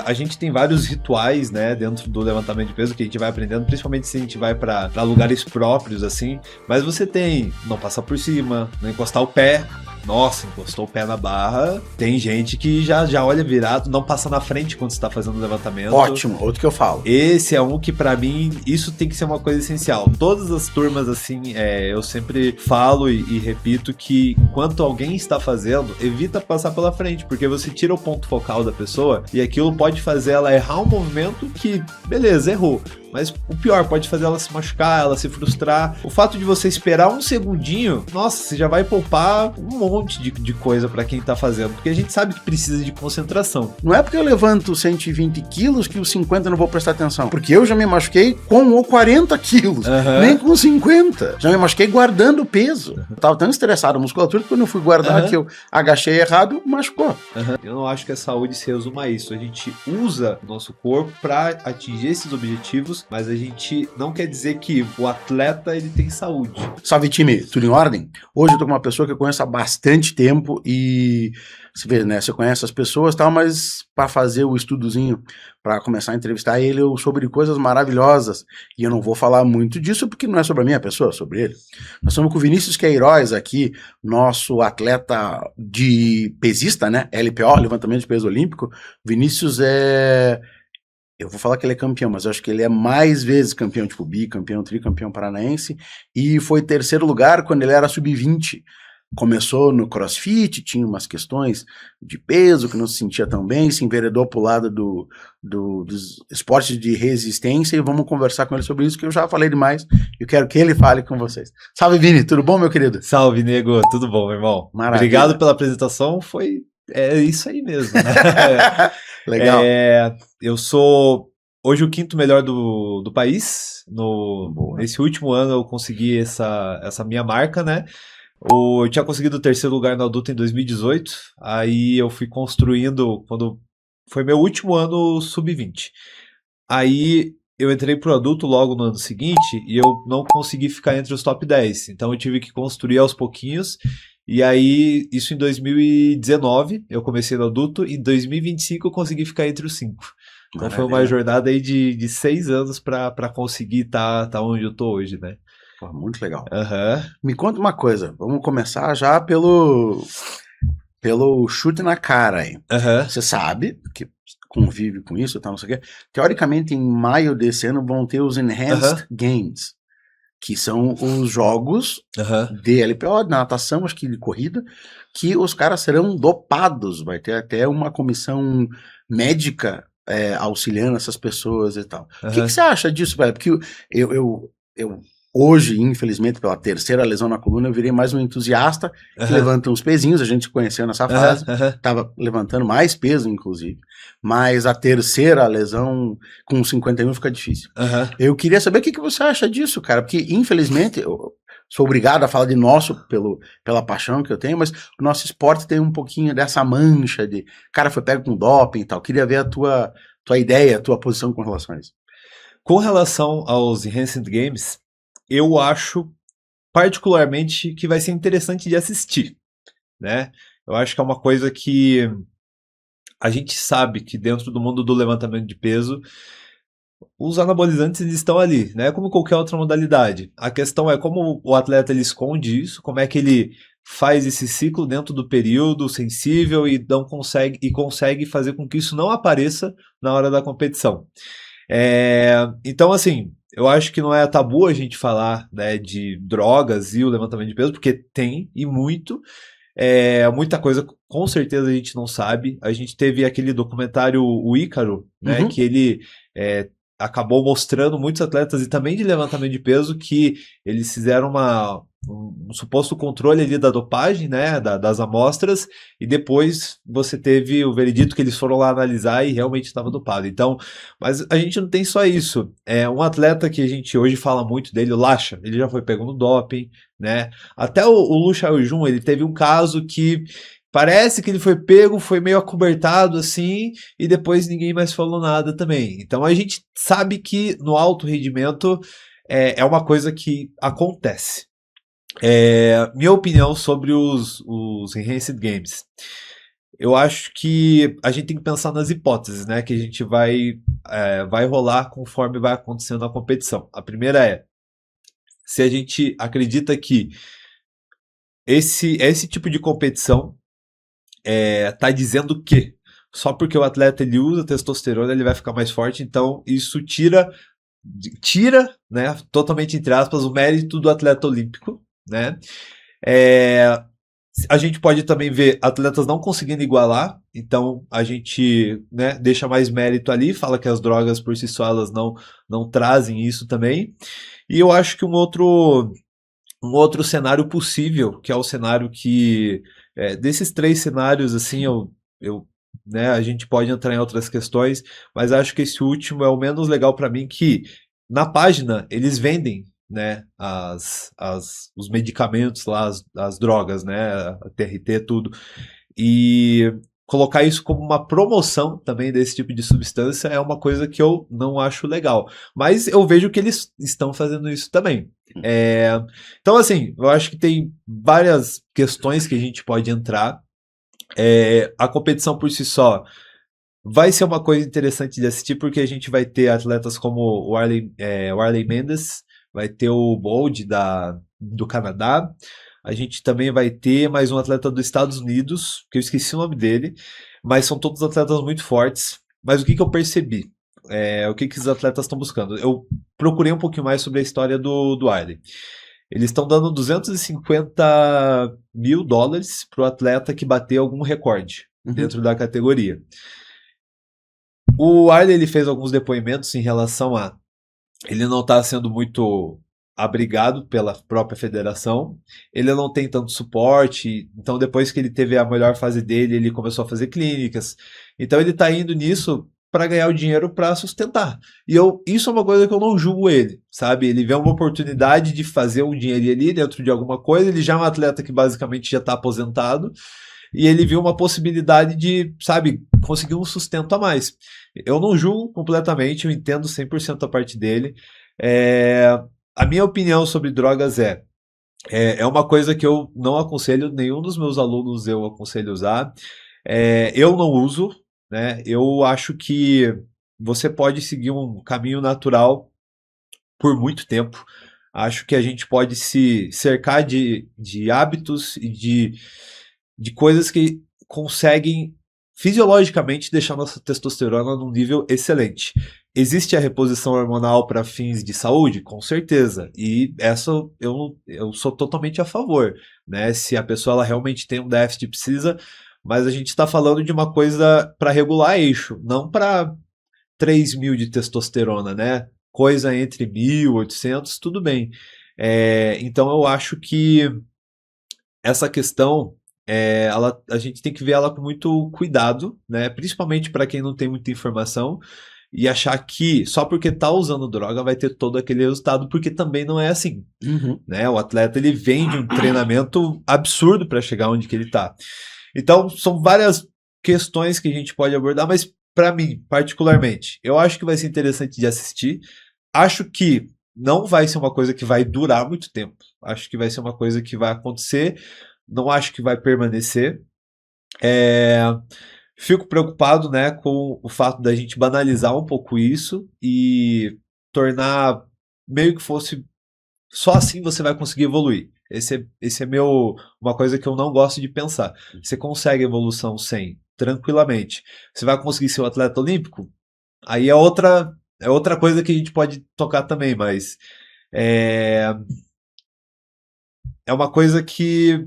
a gente tem vários rituais, né, dentro do levantamento de peso que a gente vai aprendendo, principalmente se a gente vai para lugares próprios, assim. Mas você tem não passar por cima, não encostar o pé. Nossa, encostou o pé na barra. Tem gente que já olha virado, não passa na frente quando você tá fazendo o levantamento. Ótimo, outro que eu falo. Esse é um que pra mim, isso tem que ser uma coisa essencial. Todas as turmas, assim, eu sempre falo e repito que enquanto alguém está fazendo, evita passar pela frente, porque você tira o ponto focal da pessoa e aquilo pode fazer ela errar um movimento que, beleza, errou. Mas o pior, pode fazer ela se machucar, ela se frustrar. O fato de você esperar um segundinho, nossa, você já vai poupar um monte de coisa pra quem tá fazendo. Porque a gente sabe que precisa de concentração. Não é porque eu levanto 120 quilos que os 50 eu não vou prestar atenção. Porque eu já me machuquei com 40 quilos, nem com 50. Já me machuquei guardando o peso. Eu tava tão estressado a musculatura que quando eu fui guardar que eu agachei errado, machucou. Eu não acho que a saúde se resuma a isso. A gente usa o nosso corpo pra atingir esses objetivos, mas a gente não quer dizer que o atleta ele tem saúde. Salve, time, tudo em ordem? Hoje eu tô com uma pessoa que eu conheço há bastante tempo e você vê, né, você conhece as pessoas e tal, mas para fazer o estudozinho, para começar a entrevistar ele sobre coisas maravilhosas, e eu não vou falar muito disso porque não é sobre a minha pessoa, é sobre ele. Nós estamos com o Vinícius Queiroz aqui, nosso atleta de pesista, né, LPO, levantamento de peso olímpico. Vinícius eu vou falar que ele é campeão, mas eu acho que ele é mais vezes campeão, tipo bicampeão, tricampeão paranaense, e foi terceiro lugar quando ele era sub-20. Começou no CrossFit, tinha umas questões de peso que não se sentia tão bem, se enveredou pro lado dos esportes de resistência, e vamos conversar com ele sobre isso, que eu já falei demais, e eu quero que ele fale com vocês. Salve, Vini, tudo bom, meu querido? Salve, nego, tudo bom, meu irmão? Maravilha. Obrigado pela apresentação, é isso aí mesmo, né? Legal. Eu sou hoje o quinto melhor do país. Nesse último ano eu consegui essa minha marca, né? Eu tinha conseguido o terceiro lugar na adulta em 2018. Aí eu fui construindo, quando foi meu último ano sub-20. Aí eu entrei pro adulto logo no ano seguinte e eu não consegui ficar entre os top 10. Então eu tive que construir aos pouquinhos. E aí, isso em 2019, eu comecei no adulto, e em 2025 eu consegui ficar entre os 5. Então foi uma jornada aí de 6 anos pra conseguir tá onde eu tô hoje, né? Pô, muito legal. Me conta uma coisa, vamos começar já pelo chute na cara aí. Você sabe que convive com isso, tá, não sei o quê. Teoricamente, em maio desse ano vão ter os Enhanced Games, que são os jogos de LPO, de natação, acho que de corrida, que os caras serão dopados, vai ter até uma comissão médica auxiliando essas pessoas e tal. O que você acha disso, velho? Porque eu hoje, infelizmente, pela terceira lesão na coluna, eu virei mais um entusiasta que levanta uns pezinhos, a gente se conheceu nessa fase, tava levantando mais peso, inclusive, mas a terceira lesão com 51 fica difícil. Eu queria saber o que você acha disso, cara, porque infelizmente, eu sou obrigado a falar de pela paixão que eu tenho, mas o nosso esporte tem um pouquinho dessa mancha de, cara, foi pego com doping e tal, queria ver a tua ideia, a tua posição com relação a isso. Com relação aos Enhanced Games, eu acho particularmente que vai ser interessante de assistir, né? Eu acho que é uma coisa que a gente sabe que dentro do mundo do levantamento de peso, os anabolizantes estão ali, né? Como qualquer outra modalidade. A questão é como o atleta ele esconde isso, como é que ele faz esse ciclo dentro do período sensível e consegue fazer com que isso não apareça na hora da competição. Então, assim, eu acho que não é tabu a gente falar, né, de drogas e o levantamento de peso, porque tem, e muito. Muita coisa com certeza a gente não sabe. A gente teve aquele documentário, o Ícaro, né, que ele acabou mostrando muitos atletas, e também de levantamento de peso, que eles fizeram um suposto controle ali da dopagem, né, das amostras, e depois você teve o veredito que eles foram lá analisar e realmente estava dopado. Então, mas a gente não tem só isso. Um atleta que a gente hoje fala muito dele, o Lasha, ele já foi pego no doping, né? Até o Lu Xiaojun, ele teve um caso que parece que ele foi pego, foi meio acobertado assim, e depois ninguém mais falou nada também. Então a gente sabe que no alto rendimento é uma coisa que acontece. Minha opinião sobre os Enhanced Games. eu acho que a gente tem que pensar nas hipóteses, né? Que a gente vai rolar conforme vai acontecendo a competição. A primeira é, se a gente acredita que esse tipo de competição tá dizendo que só porque o atleta ele usa testosterona ele vai ficar mais forte, então isso tira, né, totalmente entre aspas, o mérito do atleta olímpico, né? A gente pode também ver atletas não conseguindo igualar, então a gente, né, deixa mais mérito ali, fala que as drogas por si só elas não trazem isso também. E eu acho que um outro cenário possível, que é o cenário que desses 3 cenários assim, né, a gente pode entrar em outras questões, mas acho que esse último é o menos legal para mim, que na página eles vendem, né, os medicamentos lá, as drogas, né, a TRT, tudo, e colocar isso como uma promoção também desse tipo de substância é uma coisa que eu não acho legal, mas eu vejo que eles estão fazendo isso também. Então assim, eu acho que tem várias questões que a gente pode entrar. A competição por si só vai ser uma coisa interessante de assistir, porque a gente vai ter atletas como o Arley Mendes, vai ter o Bold do Canadá, a gente também vai ter mais um atleta dos Estados Unidos, que eu esqueci o nome dele, mas são todos atletas muito fortes. Mas o que eu percebi? O que os atletas estão buscando? Eu procurei um pouquinho mais sobre a história do Arley. Eles estão dando $250 mil para o atleta que bater algum recorde dentro da categoria. O Arley ele fez alguns depoimentos em relação a ele não está sendo muito abrigado pela própria federação, ele não tem tanto suporte, então depois que ele teve a melhor fase dele, ele começou a fazer clínicas, então ele está indo nisso para ganhar o dinheiro para sustentar. E isso é uma coisa que eu não julgo ele, sabe? Ele vê uma oportunidade de fazer um dinheiro ali dentro de alguma coisa, ele já é um atleta que basicamente já está aposentado, e ele viu uma possibilidade de, sabe, conseguir um sustento a mais. Eu não julgo completamente, eu entendo 100% a parte dele. A minha opinião sobre drogas é uma coisa que eu não aconselho, nenhum dos meus alunos eu aconselho usar. Eu não uso, né? Eu acho que você pode seguir um caminho natural por muito tempo. Acho que a gente pode se cercar de hábitos e de coisas que conseguem fisiologicamente deixar nossa testosterona num nível excelente. Existe a reposição hormonal para fins de saúde? Com certeza. E essa eu sou totalmente a favor, né? Se a pessoa ela realmente tem um déficit, precisa, mas a gente está falando de uma coisa para regular eixo, não para 3 mil de testosterona, né? Coisa entre 1.800, tudo bem. Então eu acho que essa questão a gente tem que ver ela com muito cuidado, né? Principalmente para quem não tem muita informação e achar que só porque tá usando droga vai ter todo aquele resultado, porque também não é assim, né? O atleta ele vem de um treinamento absurdo para chegar onde que ele tá. Então são várias questões que a gente pode abordar, mas para mim particularmente, eu acho que vai ser interessante de assistir. Acho que não vai ser uma coisa que vai durar muito tempo. Acho que vai ser uma coisa que vai acontecer. Não acho que vai permanecer. Fico preocupado, né, com o fato da gente banalizar um pouco isso e tornar meio que fosse só assim você vai conseguir evoluir. Esse é uma coisa que eu não gosto de pensar. Você consegue evolução sem, tranquilamente. Você vai conseguir ser um atleta olímpico? Aí é outra coisa que a gente pode tocar também, mas é uma coisa que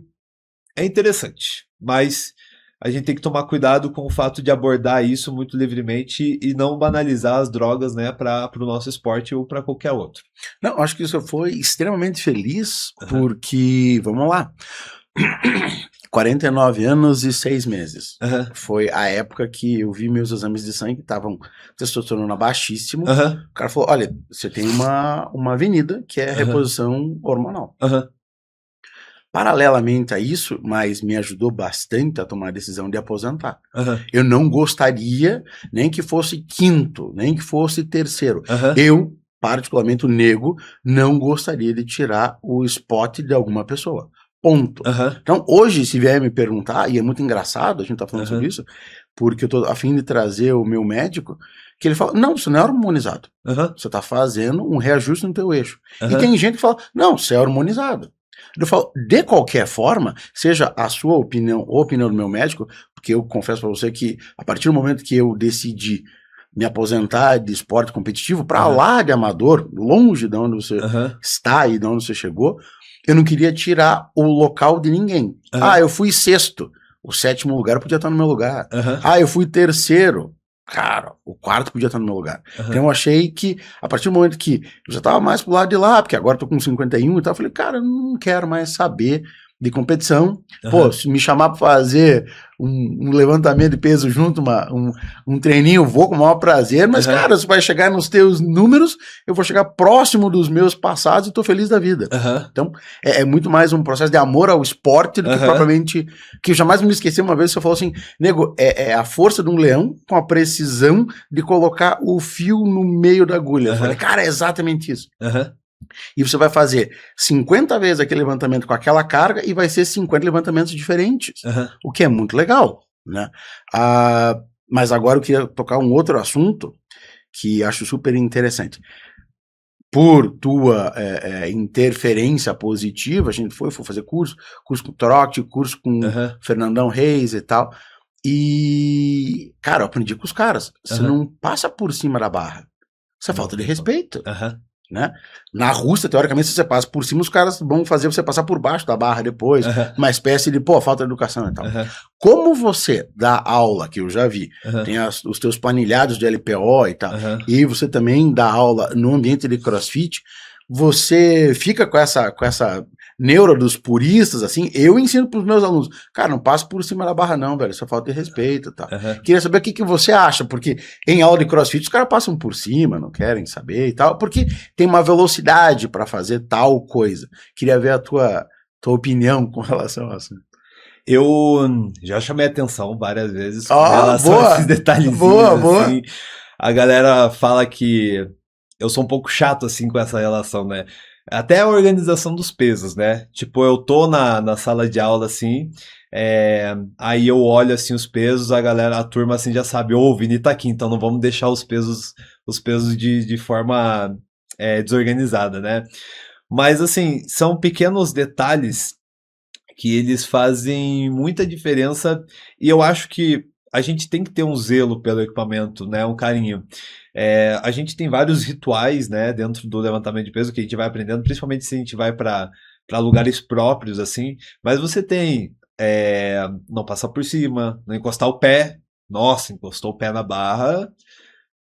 é interessante, mas a gente tem que tomar cuidado com o fato de abordar isso muito livremente e não banalizar as drogas, né, para o nosso esporte ou para qualquer outro. Não, acho que isso foi extremamente feliz, porque, vamos lá, 49 anos e 6 meses. Foi a época que eu vi meus exames de sangue, estavam testosterona baixíssimo. O cara falou, olha, você tem uma avenida que é reposição hormonal. Paralelamente a isso, mas me ajudou bastante a tomar a decisão de aposentar. Eu não gostaria nem que fosse quinto, nem que fosse terceiro. Eu, particularmente o nego, não gostaria de tirar o spot de alguma pessoa. Ponto. Então, hoje, se vier me perguntar, e é muito engraçado a gente tá falando sobre isso, porque eu tô a fim de trazer o meu médico, que ele fala, não, você não é hormonizado. Você tá fazendo um reajuste no teu eixo. E tem gente que fala, não, você é hormonizado. Eu falo, de qualquer forma, seja a sua opinião ou a opinião do meu médico, porque eu confesso para você que a partir do momento que eu decidi me aposentar de esporte competitivo, para lá de amador, longe de onde você está e de onde você chegou, eu não queria tirar o local de ninguém. Ah, eu fui sexto. O sétimo lugar podia estar no meu lugar. Ah, eu fui terceiro. Cara, o quarto podia estar no meu lugar. Então eu achei que, a partir do momento que eu já estava mais pro lado de lá, porque agora eu tô com 51 e tal, eu falei, cara, eu não quero mais saber de competição. Pô, se me chamar para fazer um levantamento de peso junto, um treininho, eu vou com o maior prazer, mas, cara, você vai chegar nos teus números, eu vou chegar próximo dos meus passados e tô feliz da vida. Então, é muito mais um processo de amor ao esporte do que propriamente, que eu jamais me esqueci uma vez, você falou assim, nego, é a força de um leão com a precisão de colocar o fio no meio da agulha. Eu falei, cara, é exatamente isso. E você vai fazer 50 vezes aquele levantamento com aquela carga e vai ser 50 levantamentos diferentes, o que é muito legal, né? Mas agora eu queria tocar um outro assunto que acho super interessante. Por tua interferência positiva, a gente foi fazer curso com o Trotti, curso com Fernandão Reis e tal, e, cara, eu aprendi com os caras, você não passa por cima da barra, isso é falta de respeito. Né? Na Rússia, teoricamente, se você passa por cima, os caras vão fazer você passar por baixo da barra depois, uma espécie de, falta de educação e tal. Como você dá aula, que eu já vi, tem os teus planilhados de LPO e tal, e você também dá aula no ambiente de CrossFit, você fica com essa neura dos puristas, assim, eu ensino pros meus alunos, cara, não passa por cima da barra não, velho, isso é falta de respeito e tal. Queria saber o que você acha, porque em aula de CrossFit os caras passam por cima, não querem saber e tal, porque tem uma velocidade para fazer tal coisa. Queria ver a tua opinião com relação a isso. Eu já chamei atenção várias vezes com relação a esses detalhezinhos, assim. A galera fala que eu sou um pouco chato, assim, com essa relação, né? Até a organização dos pesos, né? Tipo, eu tô na sala de aula, assim, aí eu olho, assim, os pesos, a turma, assim, já sabe, o Vini tá aqui, então não vamos deixar os pesos de forma desorganizada, né? Mas, assim, são pequenos detalhes que eles fazem muita diferença e eu acho que a gente tem que ter um zelo pelo equipamento, né? Um carinho. A gente tem vários rituais, né, dentro do levantamento de peso que a gente vai aprendendo, principalmente se a gente vai para lugares próprios, assim. Mas você tem não passar por cima, não encostar o pé. Nossa, encostou o pé na barra.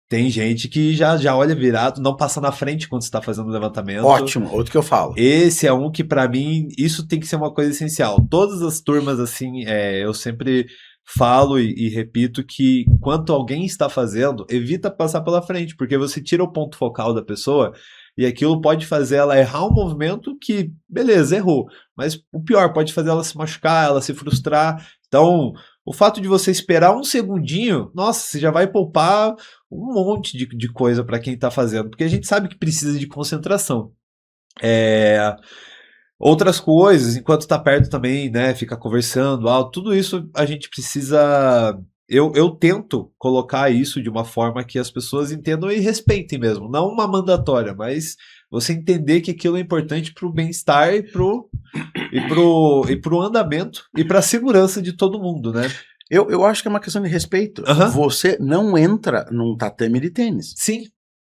Tem gente que já olha virado, não passa na frente quando você está fazendo o levantamento. Ótimo, outro que eu falo. Esse é um que, para mim, isso tem que ser uma coisa essencial. Todas as turmas, assim, eu sempre falo e repito que enquanto alguém está fazendo, evita passar pela frente, porque você tira o ponto focal da pessoa e aquilo pode fazer ela errar um movimento que, beleza, errou. Mas o pior, pode fazer ela se machucar, ela se frustrar. Então, o fato de você esperar um segundinho, nossa, você já vai poupar um monte de coisa para quem está fazendo, porque a gente sabe que precisa de concentração. Outras coisas, enquanto está perto também, né, fica conversando, tudo isso a gente precisa... Eu tento colocar isso de uma forma que as pessoas entendam e respeitem mesmo, não uma mandatória, mas você entender que aquilo é importante para o bem-estar e pro andamento e para a segurança de todo mundo, né? Eu acho que é uma questão de respeito. Você não entra num tatame de tênis. Sim.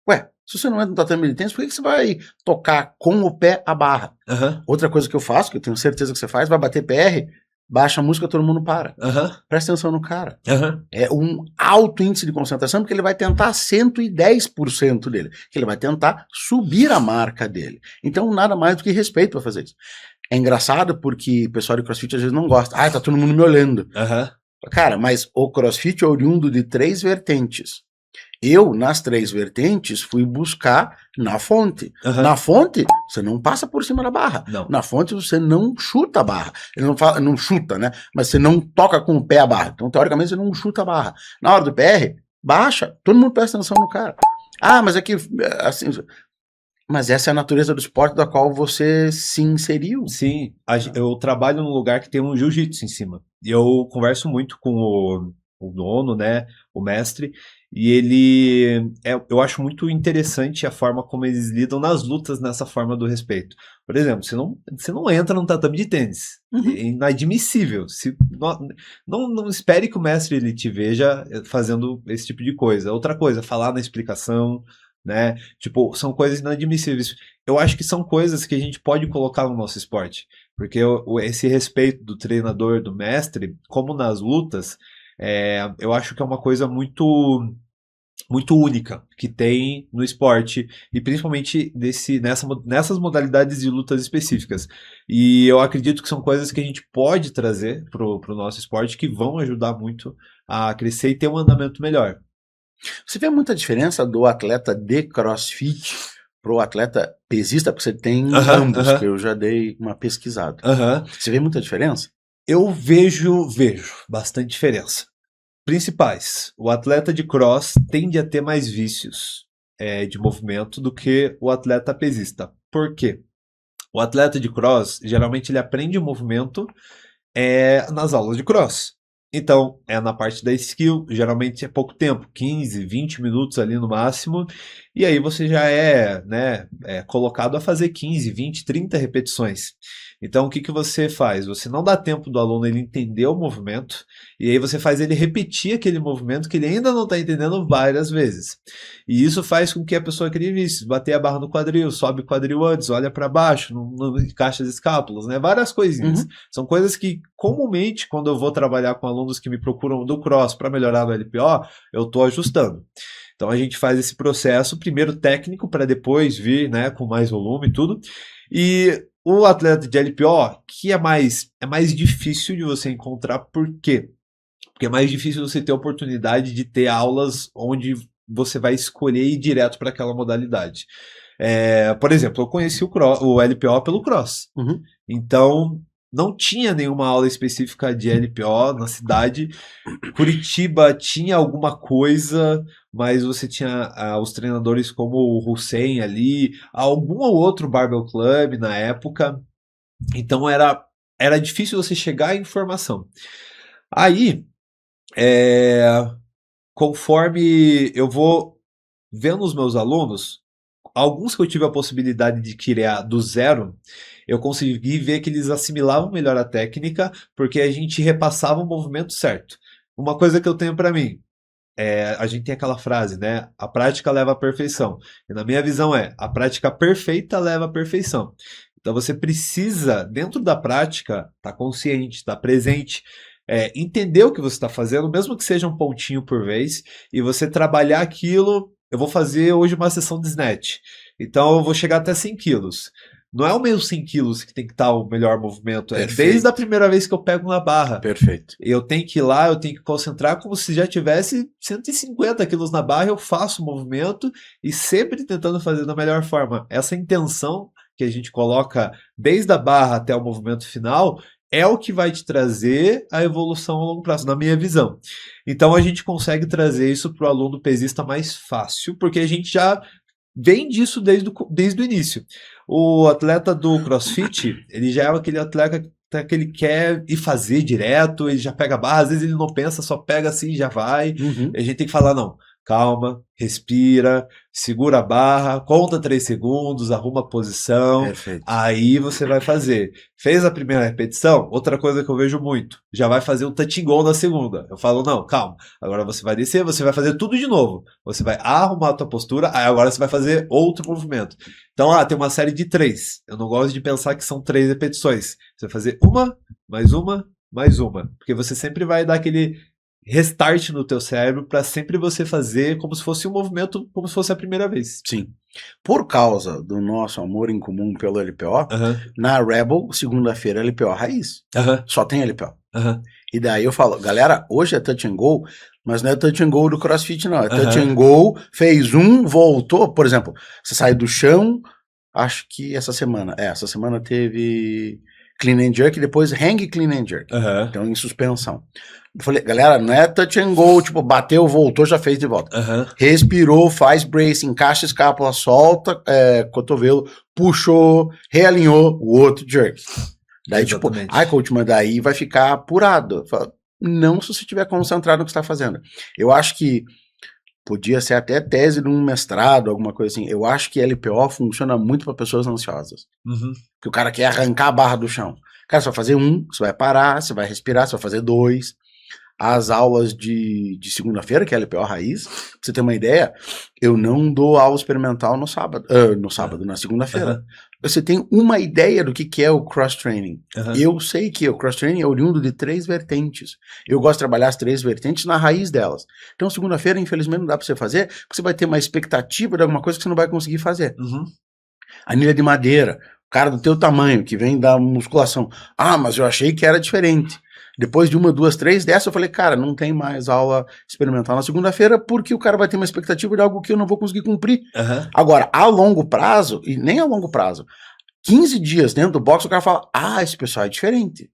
Ué, se você não entra num tatame de tênis, por que você vai tocar com o pé a barra? Outra coisa que eu faço, que eu tenho certeza que você faz, vai bater PR, baixa a música, todo mundo para. Presta atenção no cara. É um alto índice de concentração, porque ele vai tentar 110% dele. Que ele vai tentar subir a marca dele. Então, nada mais do que respeito para fazer isso. É engraçado porque o pessoal de CrossFit às vezes não gosta. Tá todo mundo me olhando. Cara, mas o CrossFit é oriundo de 3 vertentes. Eu, nas 3 vertentes, fui buscar na fonte. Na fonte, você não passa por cima da barra. Não. Na fonte, você não chuta a barra. Ele não chuta, né? Mas você não toca com o pé a barra. Então, teoricamente, você não chuta a barra. Na hora do PR, baixa. Todo mundo presta atenção no cara. Mas aqui, assim... Mas essa é a natureza do esporte da qual você se inseriu. Sim, eu trabalho num lugar que tem um jiu-jitsu em cima. E eu converso muito com o dono, né, o mestre, e eu acho muito interessante a forma como eles lidam nas lutas nessa forma do respeito. Por exemplo, você não entra num tatame de tênis. É inadmissível. Não espere que o mestre ele te veja fazendo esse tipo de coisa. Outra coisa, falar na explicação, né? Tipo, são coisas inadmissíveis. Eu acho que são coisas que a gente pode colocar no nosso esporte, porque esse respeito do treinador, do mestre, como nas lutas, eu acho que é uma coisa muito única que tem no esporte e principalmente nessas modalidades de lutas específicas. E eu acredito que são coisas que a gente pode trazer pro nosso esporte que vão ajudar muito a crescer e ter um andamento melhor. Você vê muita diferença do atleta de CrossFit pro atleta pesista, porque você tem ambos, que eu já dei uma pesquisada. Você vê muita diferença? Eu vejo bastante diferença. Principais. O atleta de cross tende a ter mais vícios de movimento do que o atleta pesista. Por quê? O atleta de cross, geralmente ele aprende o movimento nas aulas de cross. Então, na parte da skill, geralmente é pouco tempo, 15, 20 minutos ali no máximo, e aí você já é colocado a fazer 15, 20, 30 repetições. Então, o que você faz? Você não dá tempo do aluno ele entender o movimento, e aí você faz ele repetir aquele movimento que ele ainda não está entendendo várias vezes. E isso faz com que a pessoa crie vícios, bater a barra no quadril, sobe o quadril antes, olha para baixo, não encaixa as escápulas, né? Várias coisinhas. São coisas que, comumente, quando eu vou trabalhar com alunos que me procuram do cross para melhorar no LPO, eu estou ajustando. Então a gente faz esse processo, primeiro técnico, para depois vir com mais volume e tudo. E o atleta de LPO, que é mais difícil de você encontrar, por quê? Porque é mais difícil você ter a oportunidade de ter aulas onde você vai escolher ir direto para aquela modalidade. Por exemplo, eu conheci o LPO pelo cross. Então, não tinha nenhuma aula específica de LPO na cidade. Curitiba tinha alguma coisa, mas você tinha os treinadores como o Hussein ali, algum outro Barbell Club na época. Então era difícil você chegar à informação. Aí, conforme eu vou vendo os meus alunos, alguns que eu tive a possibilidade de criar do zero, eu consegui ver que eles assimilavam melhor a técnica, porque a gente repassava o movimento certo. Uma coisa que eu tenho para mim, a gente tem aquela frase, né? A prática leva à perfeição. E na minha visão a prática perfeita leva à perfeição. Então você precisa, dentro da prática, estar consciente, estar presente, entender o que você está fazendo, mesmo que seja um pontinho por vez, e você trabalhar aquilo. Eu vou fazer hoje uma sessão de snatch. Então eu vou chegar até 100 quilos. Não é o meu 100 quilos que tem que estar o melhor movimento. É desde a primeira vez que eu pego na barra. Perfeito. Eu tenho que ir lá, eu tenho que concentrar como se já tivesse 150 quilos na barra. Eu faço o movimento e sempre tentando fazer da melhor forma. Essa intenção que a gente coloca desde a barra até o movimento final é o que vai te trazer a evolução a longo prazo, na minha visão. Então a gente consegue trazer isso para o aluno pesista mais fácil, porque a gente já vem disso desde o início. O atleta do CrossFit, ele já é aquele atleta que ele quer ir fazer direto, ele já pega a barra, às vezes ele não pensa, só pega assim e já vai. A gente tem que falar, não, calma, respira, segura a barra, conta 3 segundos, arruma a posição, aí você vai fazer. Fez a primeira repetição? Outra coisa que eu vejo muito, já vai fazer um touch and go na segunda. Eu falo, não, calma, agora você vai descer, você vai fazer tudo de novo. Você vai arrumar a tua postura, aí agora você vai fazer outro movimento. Então, tem uma série de 3. Eu não gosto de pensar que são 3 repetições. Você vai fazer uma, mais uma, mais uma. Porque você sempre vai dar aquele restart no teu cérebro para sempre você fazer como se fosse um movimento, como se fosse a primeira vez. Sim. Por causa do nosso amor em comum pelo LPO, na Rebel, segunda-feira, LPO raiz. Só tem LPO. E daí eu falo, galera, hoje é touch and go, mas não é touch and go do CrossFit, não. É touch and go, fez um, voltou. Por exemplo, você sai do chão, acho que essa semana teve clean and jerk, depois hang clean and jerk. Então, em suspensão. Eu falei, galera, não é touch and go, tipo, bateu, voltou, já fez de volta. Respirou, faz brace, encaixa a escápula, solta cotovelo, puxou, realinhou, o outro jerk. Daí, exatamente. Tipo, coach, mas daí vai ficar apurado. Falo, não se você estiver concentrado no que você está fazendo. Eu acho que podia ser até tese de um mestrado, alguma coisa assim. Eu acho que LPO funciona muito para pessoas ansiosas. Que o cara quer arrancar a barra do chão. Cara, você vai fazer você vai parar, você vai respirar, você vai fazer 2. As aulas de segunda-feira, que é LPO Raiz, pra você ter uma ideia, eu não dou aula experimental no sábado, na segunda-feira. Você tem uma ideia do que é o cross-training. Eu sei que o cross-training é oriundo de 3 vertentes. Eu gosto de trabalhar as 3 vertentes na raiz delas. Então, segunda-feira, infelizmente, não dá pra você fazer, porque você vai ter uma expectativa de alguma coisa que você não vai conseguir fazer. Anilha de madeira, o cara do teu tamanho, que vem da musculação. Mas eu achei que era diferente. Depois de 1, 2, 3 dessa, eu falei, cara, não tem mais aula experimental na segunda-feira, porque o cara vai ter uma expectativa de algo que eu não vou conseguir cumprir. Agora, a longo prazo, e nem a longo prazo, 15 dias dentro do box, o cara fala, esse pessoal é diferente.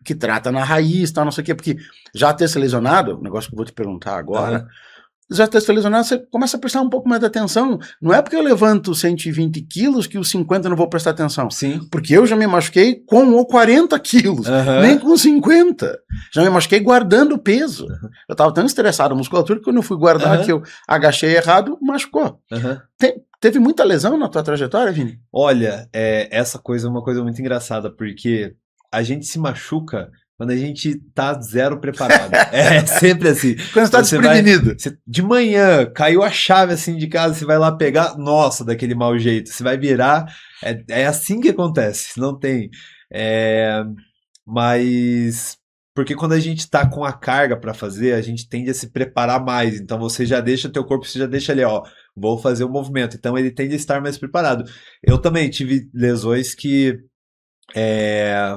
Que trata na raiz, tal, não sei o quê, porque já ter se lesionado, negócio que eu vou te perguntar agora, já ter se lesionado, você começa a prestar um pouco mais de atenção. Não é porque eu levanto 120 quilos que os 50 eu não vou prestar atenção. Sim. Porque eu já me machuquei com 40 quilos, nem com 50. Já me machuquei guardando peso. Eu tava tão estressado a musculatura que quando eu fui guardar que eu agachei errado, machucou. Teve muita lesão na tua trajetória, Vini? Olha, essa coisa é uma coisa muito engraçada, porque a gente se machuca quando a gente tá zero preparado. É sempre assim. Quando você tá desprevenido. De manhã, caiu a chave assim de casa, você vai lá pegar, nossa, daquele mau jeito. Você vai virar, é assim que acontece, não tem. Mas... Porque quando a gente tá com a carga para fazer, a gente tende a se preparar mais. Então você já deixa teu corpo, você já deixa ali, vou fazer o movimento. Então ele tende a estar mais preparado. Eu também tive lesões que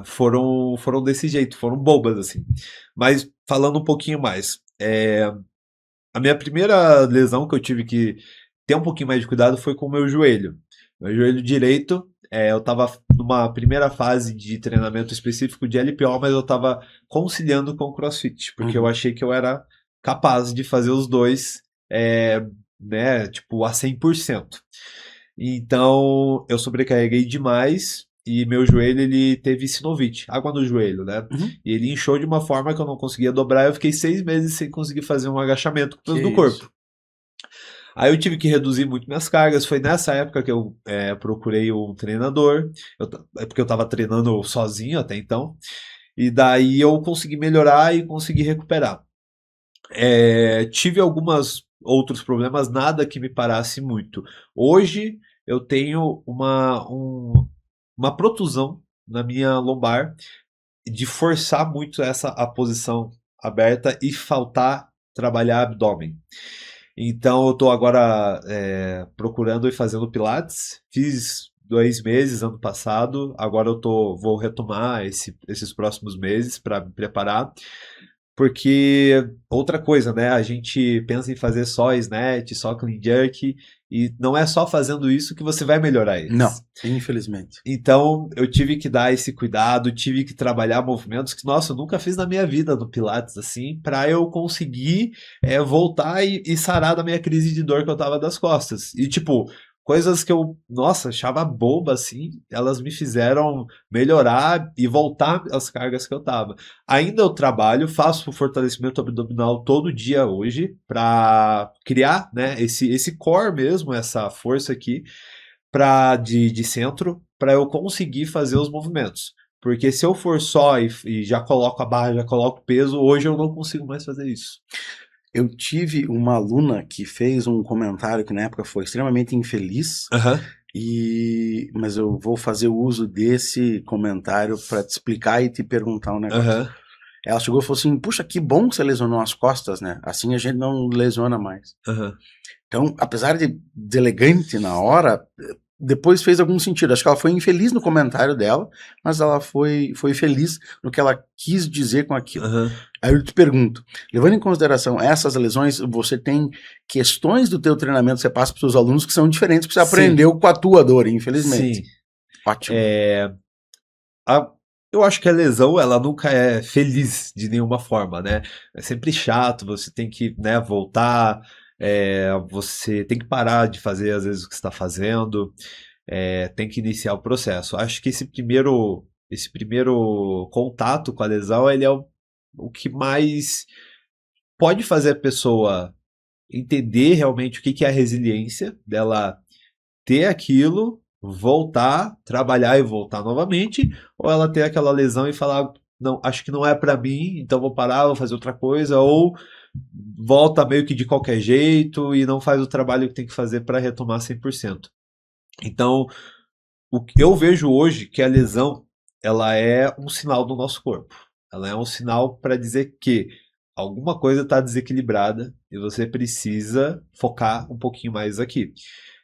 foram desse jeito, foram bobas, assim. Mas falando um pouquinho mais, a minha primeira lesão que eu tive que ter um pouquinho mais de cuidado foi com o meu joelho. Meu joelho direito, eu estava numa primeira fase de treinamento específico de LPO, mas eu estava conciliando com o CrossFit, porque eu achei que eu era capaz de fazer os dois, né, tipo, a 100%. Então, eu sobrecarreguei demais e meu joelho, ele teve sinovite, água no joelho, né? E ele inchou de uma forma que eu não conseguia dobrar, eu fiquei 6 meses sem conseguir fazer um agachamento com o peso do corpo. Aí eu tive que reduzir muito minhas cargas, foi nessa época que eu procurei um treinador, porque eu estava treinando sozinho até então, e daí eu consegui melhorar e consegui recuperar. Tive alguns outros problemas, nada que me parasse muito. Hoje eu tenho uma protusão na minha lombar de forçar muito a posição aberta e faltar trabalhar abdômen. Então eu estou agora procurando e fazendo pilates. Fiz 2 meses ano passado, agora eu vou retomar esses próximos meses para me preparar. Porque outra coisa, né? A gente pensa em fazer só snatch, só clean jerk, e não é só fazendo isso que você vai melhorar eles. Não, infelizmente. Então, eu tive que dar esse cuidado, tive que trabalhar movimentos que, nossa, eu nunca fiz na minha vida no Pilates, assim, para eu conseguir voltar e sarar da minha crise de dor que eu tava das costas. E, tipo, coisas que eu, nossa, achava boba, assim, elas me fizeram melhorar e voltar às cargas que eu tava. Ainda eu trabalho, faço o fortalecimento abdominal todo dia hoje, para criar, né, esse core mesmo, essa força aqui, de centro, para eu conseguir fazer os movimentos. Porque se eu for só e já coloco a barra, já coloco o peso, hoje eu não consigo mais fazer isso. Eu tive uma aluna que fez um comentário que na época foi extremamente infeliz, mas eu vou fazer o uso desse comentário para te explicar e te perguntar um negócio. Ela chegou e falou assim, puxa, que bom que você lesionou as costas, né? Assim a gente não lesiona mais. Então, apesar de deselegante na hora, depois fez algum sentido. Acho que ela foi infeliz no comentário dela, mas ela foi feliz no que ela quis dizer com aquilo. Aí eu te pergunto, levando em consideração essas lesões, você tem questões do teu treinamento que você passa para os seus alunos que são diferentes, que você aprendeu com a tua dor, infelizmente. Sim. Ótimo. Eu acho que a lesão, ela nunca é feliz de nenhuma forma, né? É sempre chato, você tem que, né, voltar, você tem que parar de fazer, às vezes, o que você está fazendo, tem que iniciar o processo. Acho que esse primeiro contato com a lesão, ele é o que mais pode fazer a pessoa entender realmente o que que é a resiliência, dela ter aquilo, voltar, trabalhar e voltar novamente, ou ela ter aquela lesão e falar, não, acho que não é pra mim, então vou parar, vou fazer outra coisa, ou volta meio que de qualquer jeito e não faz o trabalho que tem que fazer para retomar 100%. Então, o que eu vejo hoje que a lesão, ela é um sinal do nosso corpo. Ela é um sinal para dizer que alguma coisa está desequilibrada e você precisa focar um pouquinho mais aqui.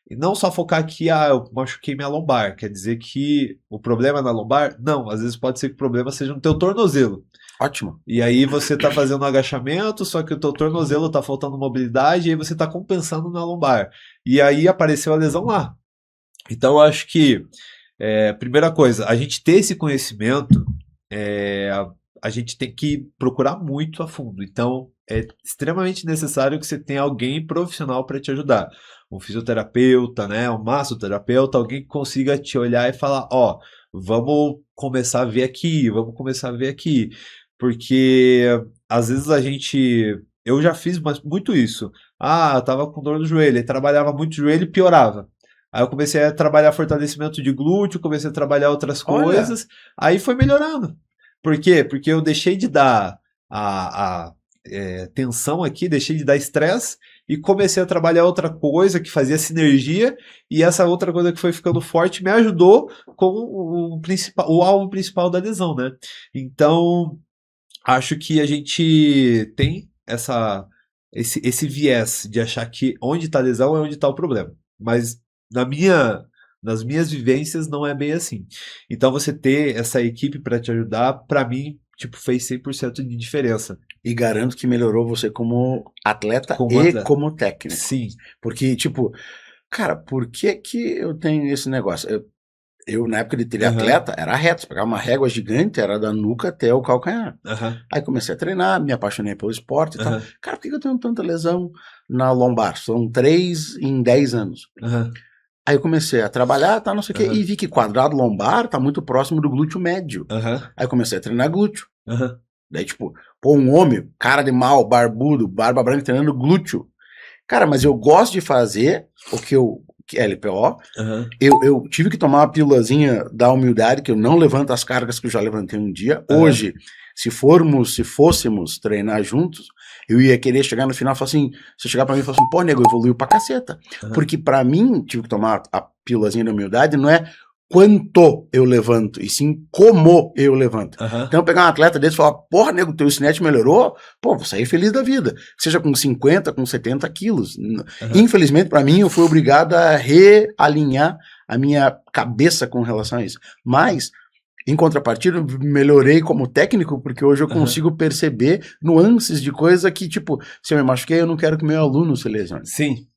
E não só focar aqui, eu machuquei minha lombar. Quer dizer que o problema é na lombar? Não, às vezes pode ser que o problema seja no teu tornozelo. Ótimo. E aí você está fazendo um agachamento, só que o teu tornozelo está faltando mobilidade, e aí você está compensando na lombar. E aí apareceu a lesão lá. Então eu acho que, primeira coisa, a gente ter esse conhecimento, a gente tem que procurar muito a fundo. Então é extremamente necessário que você tenha alguém profissional para te ajudar. Um fisioterapeuta, né, um massoterapeuta, alguém que consiga te olhar e falar, ó, vamos começar a ver aqui, vamos começar a ver aqui. Porque às vezes eu já fiz muito isso. Eu tava com dor no joelho, aí trabalhava muito o joelho e piorava. Aí eu comecei a trabalhar fortalecimento de glúteo, comecei a trabalhar outras Olha, coisas, aí foi melhorando. Por quê? Porque eu deixei de dar tensão aqui, deixei de dar estresse e comecei a trabalhar outra coisa que fazia sinergia, e essa outra coisa que foi ficando forte me ajudou com o alvo principal da lesão, né? Então, acho que a gente tem esse viés de achar que onde está a lesão é onde está o problema. Mas nas minhas vivências não é bem assim. Então você ter essa equipe para te ajudar, para mim, tipo, fez 100% de diferença. E garanto que melhorou você como atleta Como e atleta. como técnico. Sim. Porque, tipo, cara, por que que eu tenho esse negócio? Eu na época de triatleta, era reto, você pegava uma régua gigante, era da nuca até o calcanhar. Aí comecei a treinar, me apaixonei pelo esporte e tal. Cara, por que eu tenho tanta lesão na lombar? São 3 em 10 anos. Aí eu comecei a trabalhar, tá, não sei o quê, e vi que quadrado lombar tá muito próximo do glúteo médio. Aí comecei a treinar glúteo. Daí, tipo, um homem, cara de mal, barbudo, barba branca, treinando glúteo. Cara, mas eu gosto de fazer o que é LPO. Eu tive que tomar uma pílulazinha da humildade, que eu não levanto as cargas que eu já levantei um dia. Hoje, se fôssemos treinar juntos, eu ia querer chegar no final e falar assim, você chegar pra mim e falar assim, pô, nego, evoluiu pra caceta. Porque pra mim, tive que tomar a pílulazinha da humildade, não é quanto eu levanto, e sim como eu levanto. Então, pegar um atleta desse e falar, porra, nego, teu snatch melhorou, pô, vou sair feliz da vida. Seja com 50, com 70 quilos. Infelizmente, para mim, eu fui obrigado a realinhar a minha cabeça com relação a isso. Mas, em contrapartida, eu melhorei como técnico, porque hoje eu consigo perceber nuances de coisa que, tipo, se eu me machuquei, eu não quero que meu aluno se lesione. Sim.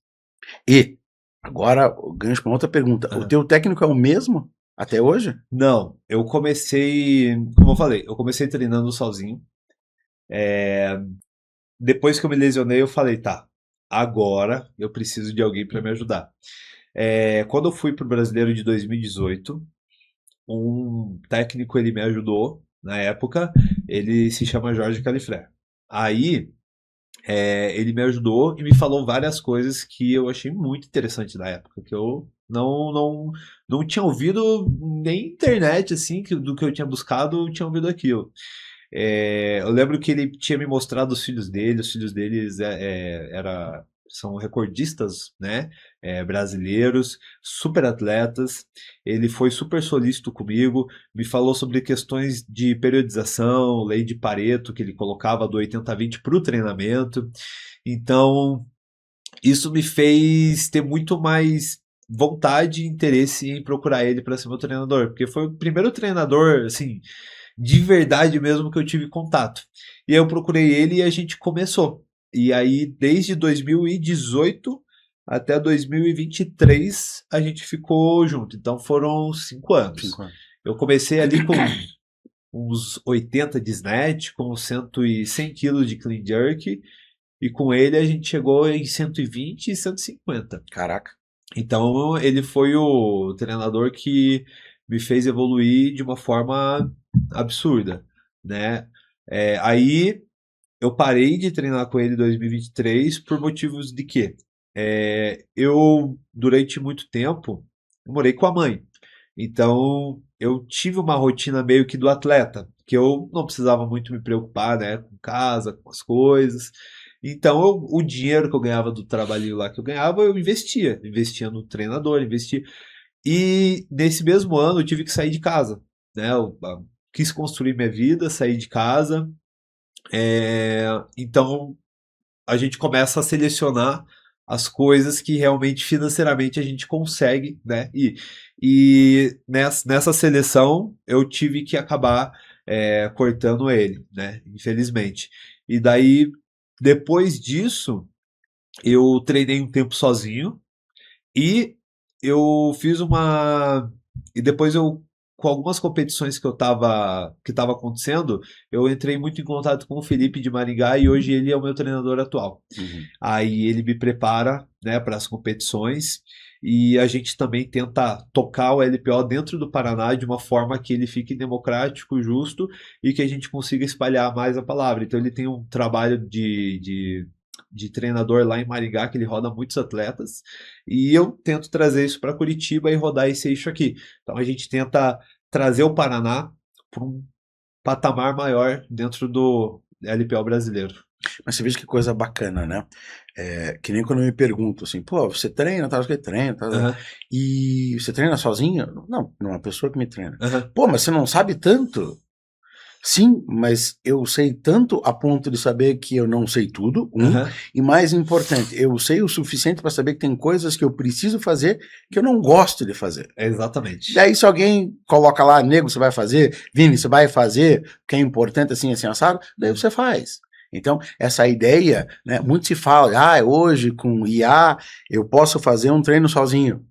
E agora, o gancho para outra pergunta. O teu técnico é o mesmo até hoje? Não, eu comecei, como eu falei, eu comecei treinando sozinho. Depois que eu me lesionei, eu falei, tá, agora eu preciso de alguém para me ajudar. Quando eu fui pro Brasileiro de 2018, um técnico ele me ajudou na época, ele se chama Jorge Califré. Aí ele me ajudou e me falou várias coisas que eu achei muito interessante na época, que eu não tinha ouvido nem internet, assim, do que eu tinha buscado, eu tinha ouvido aquilo. Eu lembro que ele tinha me mostrado os filhos deles são recordistas, né, brasileiros, super atletas. Ele foi super solícito comigo, me falou sobre questões de periodização, lei de Pareto, que ele colocava do 80-20 para o treinamento. Então, isso me fez ter muito mais vontade e interesse em procurar ele para ser meu treinador, porque foi o primeiro treinador, assim, de verdade mesmo que eu tive contato. E aí eu procurei ele e a gente começou. E aí, desde 2018 até 2023, a gente ficou junto. Então foram 5 anos. 5 anos. Eu comecei ali com uns 80 de snatch, com 100 quilos de clean jerk, e com ele a gente chegou em 120 e 150. Caraca. Então ele foi o treinador que me fez evoluir de uma forma absurda, né? Aí eu parei de treinar com ele em 2023 por motivos de quê? Eu, durante muito tempo, morei com a mãe. Então, eu tive uma rotina meio que do atleta, que eu não precisava muito me preocupar, né, com casa, com as coisas. Então, o dinheiro que eu ganhava do trabalhinho lá que eu ganhava, eu investia no treinador, investia. E nesse mesmo ano eu tive que sair de casa, né? Eu quis construir minha vida, sair de casa. Então a gente começa a selecionar as coisas que realmente financeiramente a gente consegue, né? E nessa seleção eu tive que acabar cortando ele, né? Infelizmente. E daí, depois disso, eu treinei um tempo sozinho e eu fiz uma. E depois eu, com algumas competições que tava acontecendo, eu entrei muito em contato com o Felipe de Maringá e hoje ele é o meu treinador atual. Uhum. Aí ele me prepara, né, para as competições e a gente também tenta tocar o LPO dentro do Paraná de uma forma que ele fique democrático, justo e que a gente consiga espalhar mais a palavra. Então ele tem um trabalho de treinador lá em Maringá, que ele roda muitos atletas, e eu tento trazer isso para Curitiba e rodar esse eixo aqui. Então a gente tenta trazer o Paraná para um patamar maior dentro do LPO brasileiro. Mas você veja que coisa bacana, né? Que nem quando eu me pergunto assim, pô, você treina, tal, que treina, tal, e você treina sozinho? Não, não é uma pessoa que me treina. Pô, mas você não sabe tanto? Sim, mas eu sei tanto a ponto de saber que eu não sei tudo, e mais importante, eu sei o suficiente para saber que tem coisas que eu preciso fazer que eu não gosto de fazer. Exatamente. Daí se alguém coloca lá, nego, você vai fazer, Vini, você vai fazer, que é importante assim, assim, assado, daí você faz. Então, essa ideia, né, muito se fala, hoje com IA eu posso fazer um treino sozinho.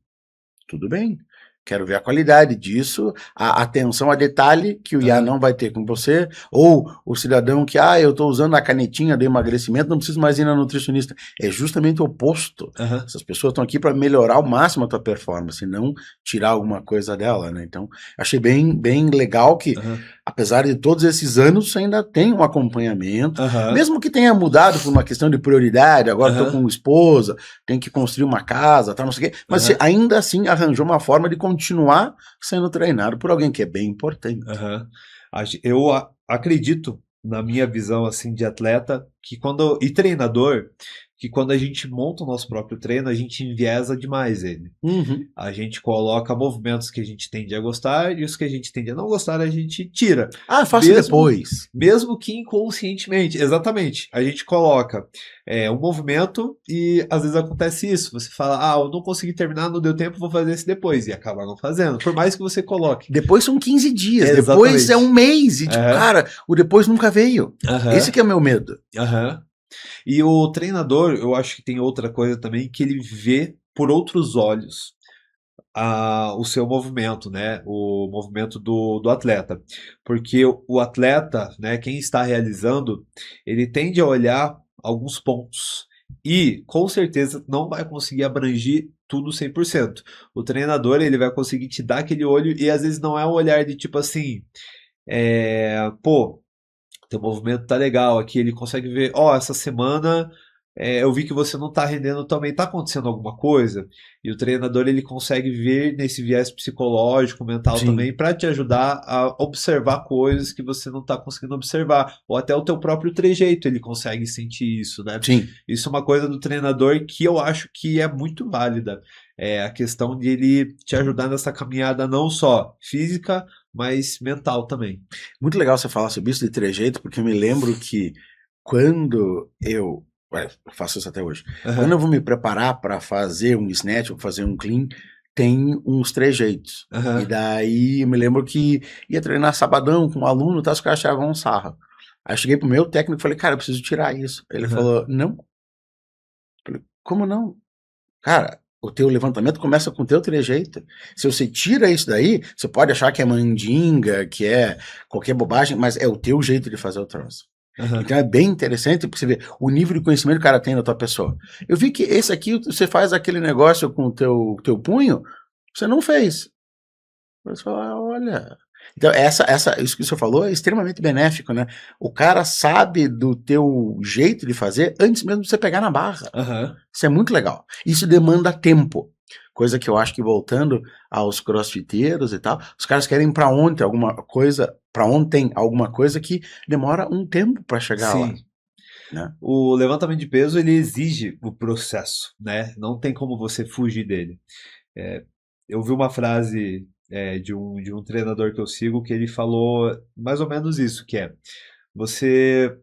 Tudo bem. Quero ver a qualidade disso, a atenção a detalhe que o IA não vai ter com você, ou o cidadão que, eu estou usando a canetinha de emagrecimento, não preciso mais ir na nutricionista. É justamente o oposto. Essas pessoas estão aqui para melhorar ao máximo a tua performance, não tirar alguma coisa dela, né? Então, achei bem, bem legal que, apesar de todos esses anos, você ainda tem um acompanhamento, mesmo que tenha mudado por uma questão de prioridade, agora estou com esposa, tenho que construir uma casa, tal, não sei o quê, mas você ainda assim arranjou uma forma de continuar sendo treinado por alguém que é bem importante. Eu acredito, na minha visão assim de atleta, e treinador, que quando a gente monta o nosso próprio treino, a gente enviesa demais ele. A gente coloca movimentos que a gente tende a gostar e os que a gente tende a não gostar, a gente tira. Faça depois. Mesmo que inconscientemente, exatamente. A gente coloca um movimento e às vezes acontece isso. Você fala, eu não consegui terminar, não deu tempo, vou fazer esse depois. E acaba não fazendo, por mais que você coloque. Depois são 15 dias, depois é um mês. E cara, o depois nunca veio. Esse que é o meu medo. E o treinador, eu acho que tem outra coisa também, que ele vê por outros olhos o seu movimento, né? O movimento do atleta. Porque o atleta, né, quem está realizando, ele tende a olhar alguns pontos. E, com certeza, não vai conseguir abranger tudo 100%. O treinador, ele vai conseguir te dar aquele olho e, às vezes, não é um olhar de tipo assim... teu movimento tá legal aqui, ele consegue ver, essa semana eu vi que você não tá rendendo também, tá acontecendo alguma coisa? E o treinador, ele consegue ver nesse viés psicológico, mental também, para te ajudar a observar coisas que você não tá conseguindo observar, ou até o teu próprio trejeito, ele consegue sentir isso, né? Sim. Isso é uma coisa do treinador que eu acho que é muito válida, a questão de ele te ajudar nessa caminhada não só física, mas mental também. Muito legal você falar sobre isso de trejeito, porque eu me lembro que quando eu faço isso até hoje, quando eu vou me preparar para fazer um snatch ou fazer um clean, tem uns trejeitos. E daí eu me lembro que ia treinar sabadão com um aluno, os caras achavam um sarro. Aí eu cheguei pro meu técnico e falei, cara, eu preciso tirar isso. Ele falou, não. Eu falei, como não? Cara, O teu levantamento começa com o teu trejeito. Se você tira isso daí, você pode achar que é mandinga, que é qualquer bobagem, mas é o teu jeito de fazer o troço. Uhum. Então é bem interessante porque você vê o nível de conhecimento que o cara tem da tua pessoa. Eu vi que esse aqui, você faz aquele negócio com o teu punho, você não fez. Você fala, olha... Então, isso que você falou é extremamente benéfico, né? O cara sabe do teu jeito de fazer antes mesmo de você pegar na barra. Uhum. Isso é muito legal. Isso demanda tempo. Coisa que eu acho que, voltando aos crossfiteiros e tal, os caras querem para ontem alguma coisa que demora um tempo para chegar lá. Né? O levantamento de peso, ele exige o processo, né? Não tem como você fugir dele. Eu vi uma frase de um treinador que eu sigo que ele falou mais ou menos isso, que é: você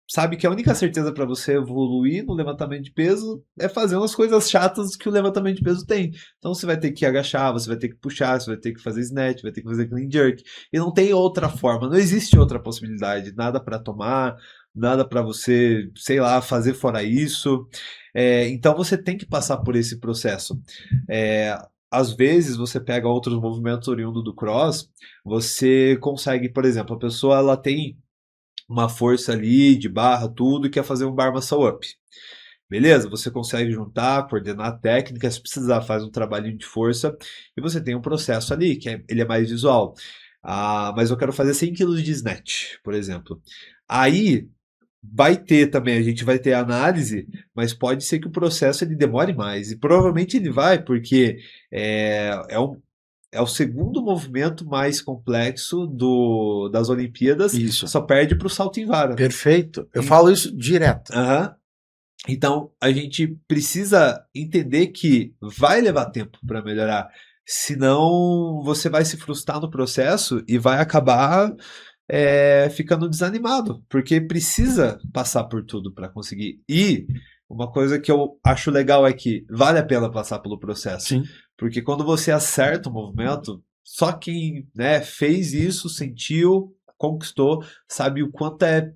sabe que a única certeza para você evoluir no levantamento de peso é fazer umas coisas chatas que o levantamento de peso tem. Então você vai ter que agachar, você vai ter que puxar, você vai ter que fazer snatch, vai ter que fazer clean jerk. E não tem outra forma, não existe outra possibilidade, nada para tomar, nada para você, sei lá, fazer fora isso. Então você tem que passar por esse processo. Às vezes você pega outros movimentos oriundos do cross, você consegue, por exemplo, a pessoa ela tem uma força ali de barra, tudo, e quer fazer um bar muscle up. Beleza, você consegue juntar, coordenar a técnica, se precisar faz um trabalhinho de força, e você tem um processo ali, que ele é mais visual. Mas eu quero fazer 100 kg de snatch, por exemplo. Aí vai ter também, a gente vai ter análise, mas pode ser que o processo ele demore mais, e provavelmente ele vai, porque é o segundo movimento mais complexo das Olimpíadas. Isso. Só perde para o salto em vara. Perfeito. Eu falo isso direto. Uhum. Então, a gente precisa entender que vai levar tempo para melhorar. Senão, você vai se frustrar no processo e vai acabar ficando desanimado. Porque precisa passar por tudo para conseguir. E uma coisa que eu acho legal é que vale a pena passar pelo processo. Sim. Porque quando você acerta o movimento, só quem fez isso, sentiu, conquistou, sabe o quanto é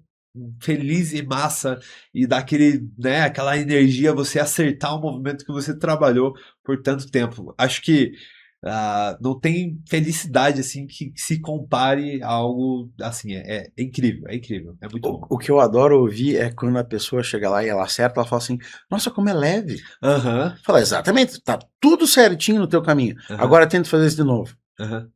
feliz e massa e dá aquela energia você acertar um movimento que você trabalhou por tanto tempo. Acho que não tem felicidade assim que se compare a algo assim, é incrível, é muito bom. O que eu adoro ouvir é quando a pessoa chega lá e ela acerta, ela fala assim, nossa, como é leve. Uhum. Fala, exatamente, tá tudo certinho no teu caminho, agora tenta fazer isso de novo.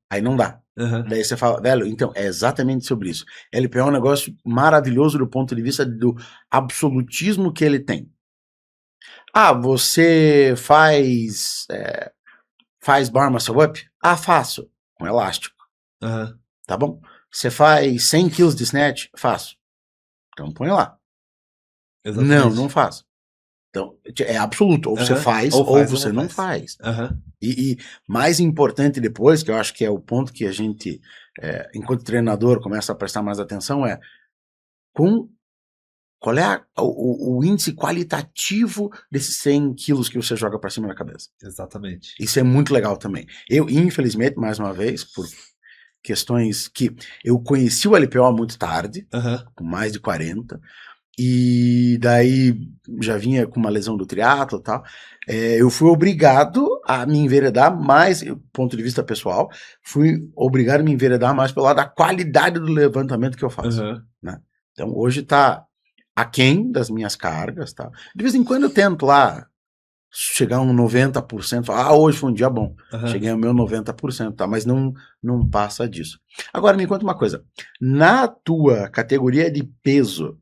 Aí não dá. Daí você fala, velho, então é exatamente sobre isso. LPO é um negócio maravilhoso do ponto de vista do absolutismo que ele tem. Você faz bar muscle up? Faço. Com elástico. Tá bom? Você faz 100 kg de snatch? Faço. Então põe lá. Exatamente. Não faço. Então, é absoluto. Ou você faz, ou você não faz. E mais importante depois, que eu acho que é o ponto que a gente, enquanto treinador, começa a prestar mais atenção, qual é o índice qualitativo desses 100 quilos que você joga para cima da cabeça. Exatamente. Isso é muito legal também. Eu, infelizmente, mais uma vez, por questões que eu conheci o LPO muito tarde, com mais de 40, e daí já vinha com uma lesão do triatlo e tal, eu fui obrigado a me enveredar mais, do ponto de vista pessoal, fui obrigado a me enveredar mais pelo lado da qualidade do levantamento que eu faço. Né? Então hoje tá aquém das minhas cargas, tá? De vez em quando eu tento lá chegar a um 90%, falar, hoje foi um dia bom, cheguei ao meu 90%, tá? Mas não passa disso. Agora me conta uma coisa, na tua categoria de peso,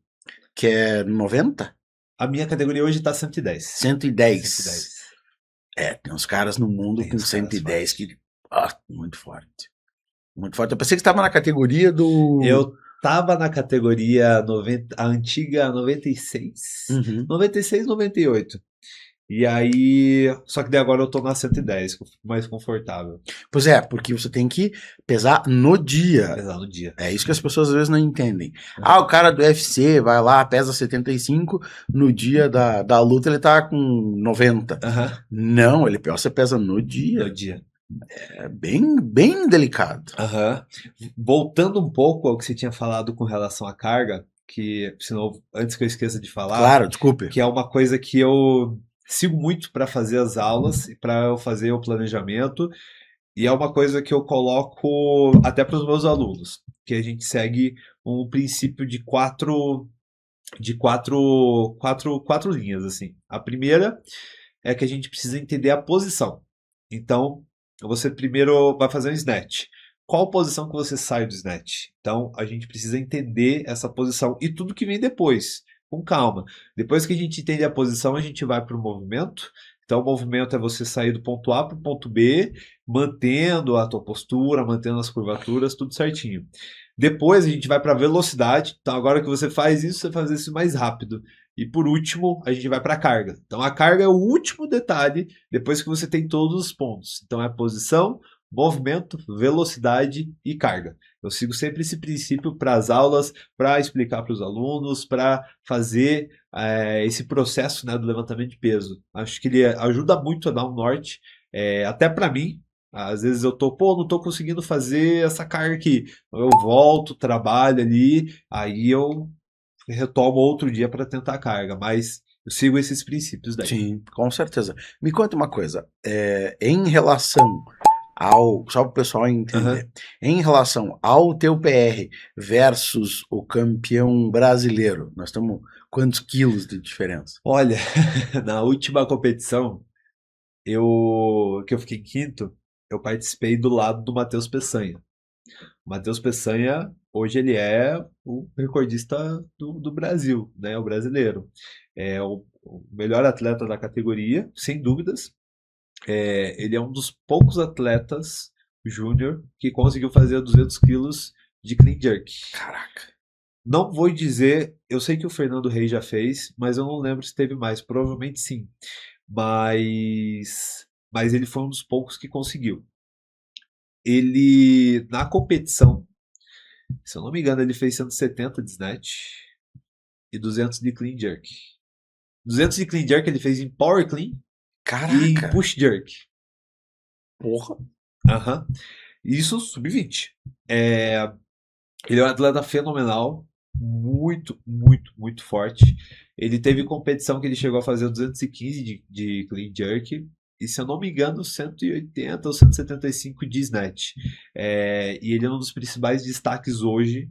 que é 90? A minha categoria hoje tá 110. 110. Tem uns caras no mundo com 110 que... muito forte. Muito forte. Eu pensei que você estava na categoria do... Eu tava na categoria 90, a antiga 96. 96, 98. E aí, só que daí agora eu tô na 110, mais confortável. Pois é, porque você tem que pesar no dia. Pesar no dia. É isso que as pessoas às vezes não entendem. O cara do UFC vai lá, pesa 75, no dia da luta ele tá com 90. Não, você pesa no dia. No dia. É bem, bem delicado. Voltando um pouco ao que você tinha falado com relação à carga, que, senão, antes que eu esqueça de falar... Claro, desculpe. Que é uma coisa que eu sigo muito para fazer as aulas e para eu fazer o planejamento. E é uma coisa que eu coloco até para os meus alunos, que a gente segue um princípio de quatro linhas assim. A primeira é que a gente precisa entender a posição. Então, você primeiro vai fazer um snatch. Qual posição que você sai do snatch? Então, a gente precisa entender essa posição e tudo que vem depois, com calma. Depois que a gente entende a posição, a gente vai para o movimento. Então, o movimento é você sair do ponto A para o ponto B, mantendo a tua postura, mantendo as curvaturas, tudo certinho. Depois a gente vai para a velocidade. Então, agora que você faz isso, você faz isso mais rápido. E por último, a gente vai para a carga. Então, a carga é o último detalhe depois que você tem todos os pontos. Então, é posição, movimento, velocidade e carga. Eu sigo sempre esse princípio para as aulas, para explicar para os alunos, para fazer esse processo, né, do levantamento de peso. Acho que ele ajuda muito a dar um norte, até para mim. Às vezes eu não tô conseguindo fazer essa carga aqui. Eu volto, trabalho ali, aí eu retomo outro dia para tentar a carga, mas eu sigo esses princípios daí. Sim, com certeza. Me conta uma coisa, em relação ao, só para o pessoal entender, em relação ao teu PR versus o campeão brasileiro, nós estamos quantos quilos de diferença? Olha, na última competição, que eu fiquei em quinto, eu participei do lado do Matheus Peçanha. O Matheus Peçanha, hoje ele é o recordista do Brasil, né? O brasileiro. É o melhor atleta da categoria, sem dúvidas. Ele é um dos poucos atletas júnior que conseguiu fazer 200 quilos de clean jerk. Caraca. Não vou dizer, eu sei que o Fernando Reis já fez, mas eu não lembro se teve mais. Provavelmente sim. Mas ele foi um dos poucos que conseguiu. Ele, na competição, se eu não me engano, ele fez 170 de snatch e 200 de clean jerk. 200 de clean jerk ele fez em power clean. Caraca. E em push jerk. Porra. Uhum. Isso sub-20. Ele é um atleta fenomenal, muito, muito, muito forte. Ele teve competição que ele chegou a fazer 215 de clean jerk e, se eu não me engano, 180 ou 175 de snatch. E ele é um dos principais destaques hoje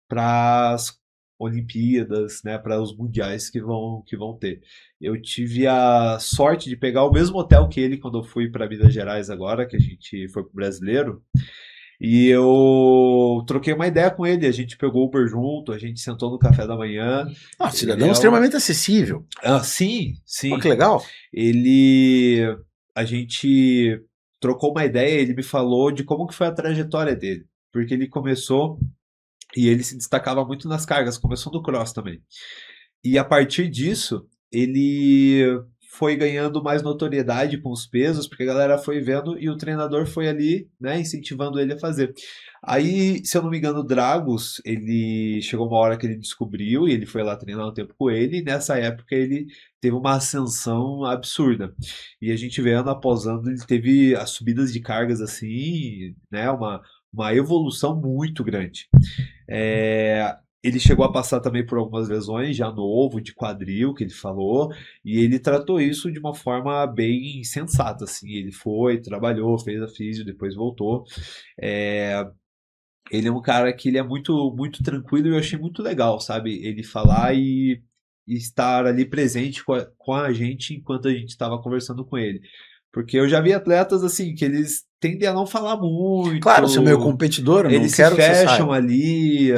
para as Olimpíadas, né, para os mundiais que vão ter. Eu tive a sorte de pegar o mesmo hotel que ele quando eu fui para Minas Gerais agora, que a gente foi pro Brasileiro. E eu troquei uma ideia com ele, a gente pegou o Uber junto, a gente sentou no café da manhã. Cidadão extremamente acessível. Sim, sim. Pô, que legal. A gente trocou uma ideia, ele me falou de como que foi a trajetória dele. Porque ele começou e ele se destacava muito nas cargas, começou no cross também. E a partir disso, ele foi ganhando mais notoriedade com os pesos, porque a galera foi vendo e o treinador foi ali, né, incentivando ele a fazer. Aí, se eu não me engano, o Dragos, ele chegou uma hora que ele descobriu e ele foi lá treinar um tempo com ele, e nessa época ele teve uma ascensão absurda. E a gente vê ano após ano, ele teve as subidas de cargas assim, né, uma evolução muito grande. Ele chegou a passar também por algumas lesões, já novo, de quadril, que ele falou, e ele tratou isso de uma forma bem sensata, assim. Ele foi, trabalhou, fez a físio, depois voltou. Ele é um cara que ele é muito, muito tranquilo e eu achei muito legal, sabe? Ele falar e estar ali presente com a gente enquanto a gente estava conversando com ele. Porque eu já vi atletas assim, que eles tendem a não falar muito. Claro, se é meu competidor, eu eles não quero se que você fecham saiba. ali,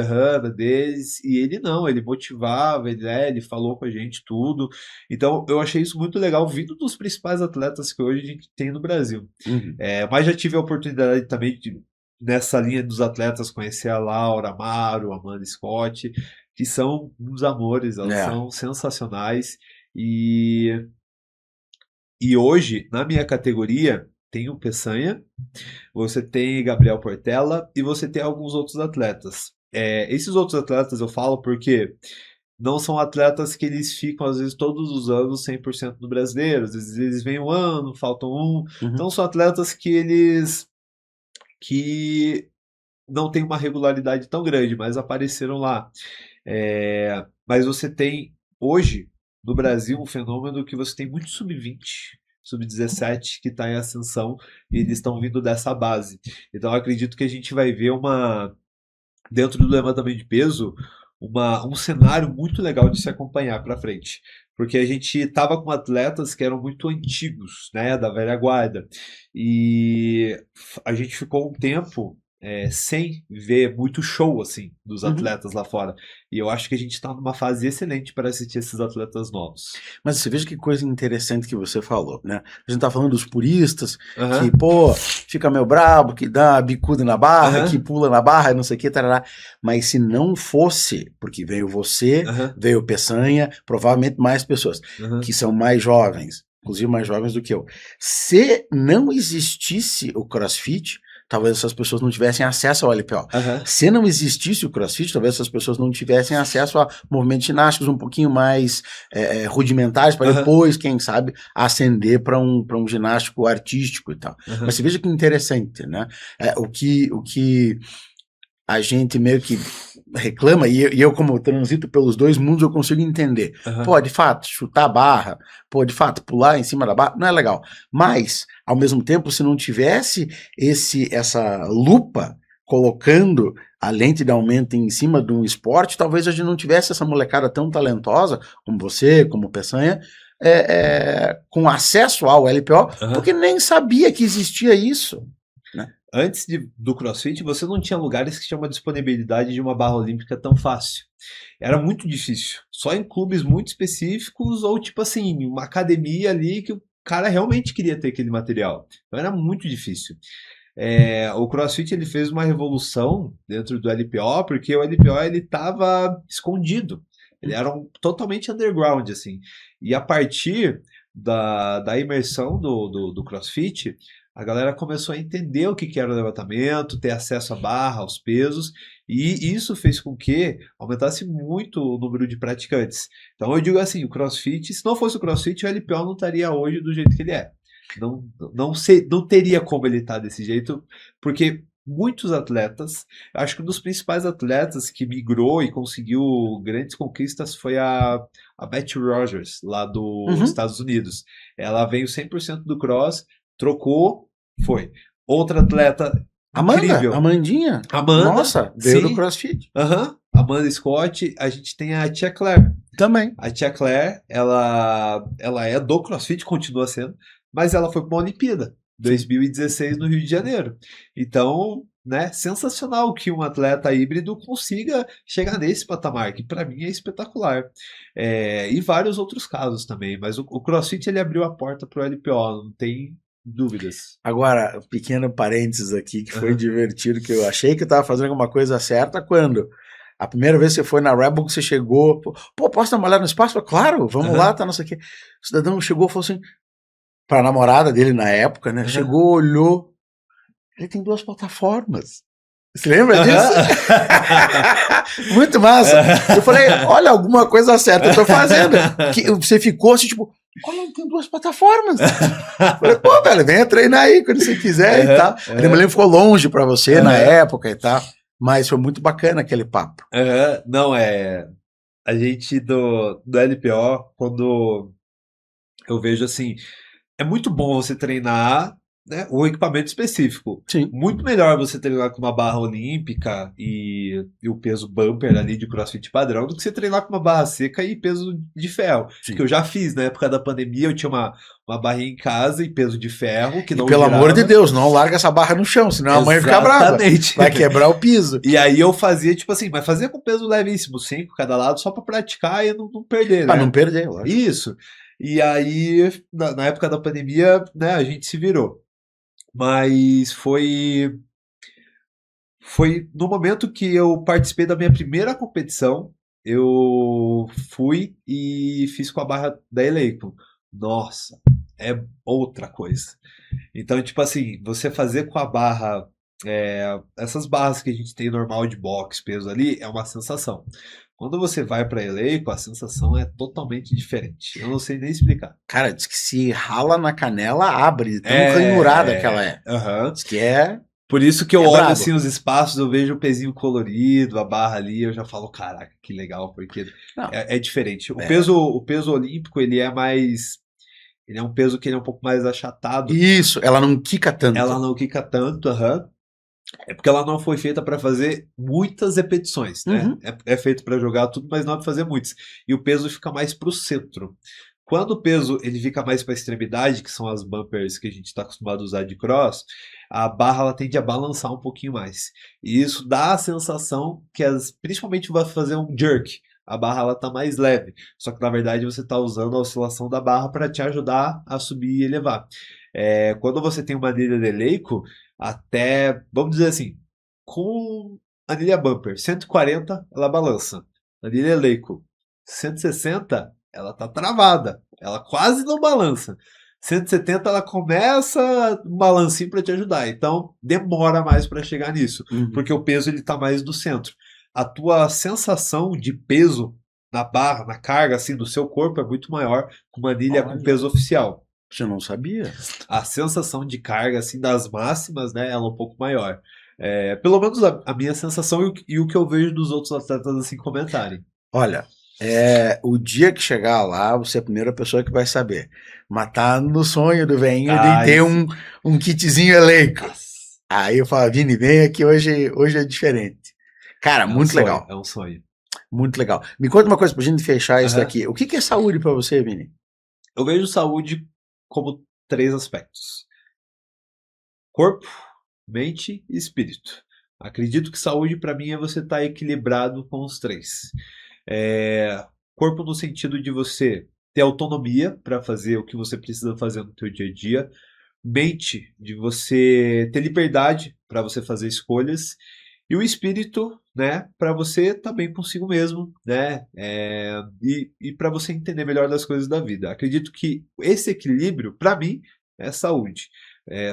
deles, e ele não, ele motivava, ele falou com a gente tudo. Então eu achei isso muito legal, vindo dos principais atletas que hoje a gente tem no Brasil. Uhum. Mas já tive a oportunidade também de, nessa linha dos atletas, conhecer a Laura Amaro, a Amanda Scott, que são uns amores, elas são sensacionais. E hoje, na minha categoria, tem o Peçanha, você tem Gabriel Portela e você tem alguns outros atletas. Esses outros atletas eu falo porque não são atletas que eles ficam, às vezes, todos os anos 100% no brasileiro. Às vezes eles vêm um ano, faltam um. Uhum. Então são atletas que não têm uma regularidade tão grande, mas apareceram lá. Mas você tem, hoje, no Brasil um fenômeno que você tem muito sub-20, sub-17 que está em ascensão e eles estão vindo dessa base. Então eu acredito que a gente vai ver dentro do levantamento de peso, um cenário muito legal de se acompanhar para frente. Porque a gente estava com atletas que eram muito antigos, né, da velha guarda. E a gente ficou um tempo sem ver muito show assim dos atletas lá fora. E eu acho que a gente está numa fase excelente para assistir esses atletas novos. Mas você veja que coisa interessante que você falou, né? A gente tá falando dos puristas, que, pô, fica meio brabo, que dá bicuda na barra, que pula na barra, não sei o que, tarará. Mas se não fosse, porque veio você, veio o Peçanha, provavelmente mais pessoas, que são mais jovens, inclusive mais jovens do que eu. Se não existisse o CrossFit, talvez essas pessoas não tivessem acesso ao LPO. Se não existisse o CrossFit, talvez essas pessoas não tivessem acesso a movimentos ginásticos um pouquinho mais rudimentares, para depois, quem sabe, ascender para um ginástico artístico e tal. Mas você veja que interessante, né? O que a gente meio que reclama, e eu como transito pelos dois mundos, eu consigo entender. Pô, de fato, chutar a barra, pô, de fato, pular em cima da barra, não é legal. Mas, ao mesmo tempo, se não tivesse essa lupa colocando a lente de aumento em cima de um esporte, talvez a gente não tivesse essa molecada tão talentosa, como você, como o Peçanha, com acesso ao LPO, porque nem sabia que existia isso, né? Antes do CrossFit, você não tinha lugares que tinham uma disponibilidade de uma barra olímpica tão fácil. Era muito difícil. Só em clubes muito específicos ou, tipo assim, uma academia ali que o cara realmente queria ter aquele material. Então era muito difícil. O CrossFit ele fez uma revolução dentro do LPO, porque o LPO ele estava escondido. Ele era totalmente underground, assim. E a partir da imersão do CrossFit, a galera começou a entender o que era o levantamento, ter acesso à barra, aos pesos, e isso fez com que aumentasse muito o número de praticantes. Então eu digo assim, o CrossFit, se não fosse o CrossFit, o LPO não estaria hoje do jeito que ele é. Não teria como ele estar desse jeito, porque muitos atletas, acho que um dos principais atletas que migrou e conseguiu grandes conquistas foi a Betty Rogers, lá dos Estados Unidos. Ela veio 100% do cross, trocou, foi. Outra atleta incrível. Amandinha. Amanda. Nossa, veio do CrossFit. Amanda Scott. A gente tem a Tia Claire. Também. A Tia Claire, ela é do CrossFit, continua sendo, mas ela foi para uma Olimpíada, 2016 no Rio de Janeiro. Então, né, sensacional que um atleta híbrido consiga chegar nesse patamar, que para mim é espetacular. E vários outros casos também, mas o CrossFit ele abriu a porta para o LPO, não tem dúvidas. Agora, pequeno parênteses aqui, que foi divertido, que eu achei que eu estava fazendo alguma coisa certa quando a primeira vez que você foi na Rebel, que você chegou, pô, posso dar uma olhada no espaço? Claro, vamos lá, tá, não sei o quê. O cidadão chegou e falou assim, pra namorada dele na época, né, chegou, olhou, ele tem 2 plataformas. Você lembra disso? Muito massa. Eu falei, olha, alguma coisa certa eu tô fazendo. Que você ficou assim, tipo, olha, tem 2 plataformas. Eu falei, pô, velho, venha treinar aí quando você quiser e tal. Ele me ficou longe pra você na época e tal. Mas foi muito bacana aquele papo. Não, a gente do LPO, quando eu vejo assim, é muito bom você treinar, né, um equipamento específico. Sim. Muito melhor você treinar com uma barra olímpica e o peso bumper ali de CrossFit padrão do que você treinar com uma barra seca e peso de ferro. Sim. Que eu já fiz na época da pandemia, eu tinha uma barrinha em casa e peso de ferro que não pelo girava. amor de Deus, não larga essa barra no chão, senão a mãe fica brava. Vai quebrar o piso. E aí eu fazia, tipo assim, mas fazia com peso levíssimo, 5 cada lado, só pra praticar e não perder, Pra né? não perder, lógico. Isso. E aí, na época da pandemia, né, a gente se virou. Mas foi no momento que eu participei da minha primeira competição, eu fui e fiz com a barra da Eleiko. Nossa, é outra coisa. Então, tipo assim, você fazer com a barra, essas barras que a gente tem normal de boxe, peso ali, é uma sensação. Quando você vai pra Eleiko, a sensação é totalmente diferente. Eu não sei nem explicar. Cara, diz que se rala na canela, abre. Tão ranhurada que ela é. Diz que é Por isso que eu olho assim os espaços, eu vejo o pezinho colorido, a barra ali, eu já falo, caraca, que legal, porque é diferente. O peso olímpico, ele é um peso que ele é um pouco mais achatado. Isso, ela não quica tanto. Ela não quica tanto, É porque ela não foi feita para fazer muitas repetições, né? Uhum. É feito para jogar tudo, mas não para fazer muitas. E o peso fica mais pro centro. Quando o peso ele fica mais para a extremidade, que são as bumpers que a gente está acostumado a usar de cross, a barra ela tende a balançar um pouquinho mais. E isso dá a sensação que, principalmente vai fazer um jerk, a barra ela tá mais leve. Só que na verdade você está usando a oscilação da barra para te ajudar a subir e elevar. Quando você tem uma anilha de Eleiko, até, vamos dizer assim, com anilha bumper 140 ela balança. Anilha Eleiko 160 ela tá travada, ela quase não balança. 170 ela começa um balancinho para te ajudar, então demora mais para chegar nisso, porque o peso ele tá mais do centro. A tua sensação de peso na barra, na carga assim do seu corpo é muito maior com uma anilha com peso oficial. Eu não sabia. A sensação de carga assim das máximas, né, ela é um pouco maior. Pelo menos a minha sensação e o que eu vejo dos outros atletas assim comentarem. Olha, o dia que chegar lá, você é a primeira pessoa que vai saber. Mas tá no sonho do velhinho de ter um kitzinho Eleiko. Aí eu falo, Vini, vem aqui, hoje é diferente. Cara, muito legal. É um sonho. Muito legal. Me conta uma coisa pra gente fechar isso daqui. O que é saúde pra você, Vini? Eu vejo saúde como 3 aspectos: corpo, mente e espírito. Acredito que saúde para mim é você estar equilibrado com os 3. Corpo no sentido de você ter autonomia para fazer o que você precisa fazer no teu dia a dia. Mente, de você ter liberdade para você fazer escolhas. E o espírito, né, para você estar bem consigo mesmo, né, e para você entender melhor das coisas da vida. Acredito que esse equilíbrio, para mim, é saúde.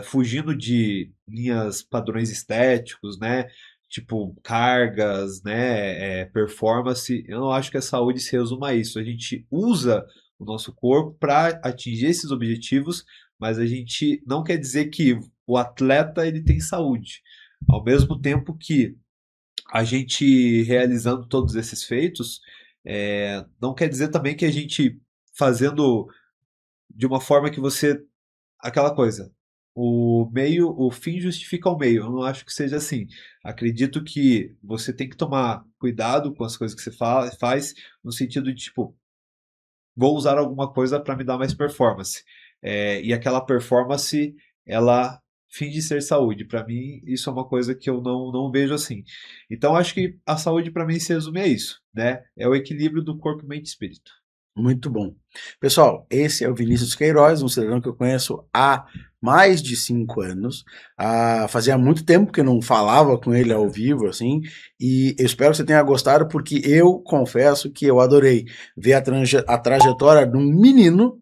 Fugindo de linhas padrões estéticos, né, tipo cargas, né, performance, eu não acho que a saúde se resuma a isso. A gente usa o nosso corpo para atingir esses objetivos, mas a gente não quer dizer que o atleta ele tem saúde. Ao mesmo tempo que a gente realizando todos esses feitos, não quer dizer também que a gente fazendo de uma forma que você... Aquela coisa, o fim justifica o meio. Eu não acho que seja assim. Acredito que você tem que tomar cuidado com as coisas que você faz, no sentido de, tipo, vou usar alguma coisa para me dar mais performance. E aquela performance, ela finge ser saúde. Para mim, isso é uma coisa que eu não vejo assim. Então, acho que a saúde para mim se resume a isso, né? É o equilíbrio do corpo, mente e espírito. Muito bom. Pessoal, esse é o Vinícius Queiroz, um cidadão que eu conheço há mais de 5 anos. Fazia muito tempo que eu não falava com ele ao vivo, assim, e eu espero que você tenha gostado, porque eu confesso que eu adorei ver a trajetória de um menino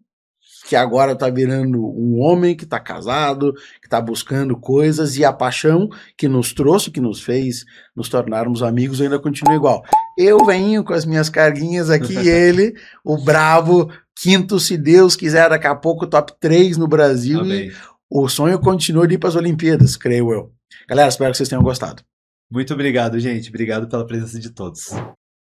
que agora tá virando um homem que tá casado, que tá buscando coisas, e a paixão que nos trouxe, que nos fez nos tornarmos amigos, ainda continua igual. Eu venho com as minhas carguinhas aqui e ele, o brabo, quinto, se Deus quiser, daqui a pouco top 3 no Brasil. Amém. E o sonho continua de ir para as Olimpíadas, creio eu. Galera, espero que vocês tenham gostado. Muito obrigado, gente. Obrigado pela presença de todos.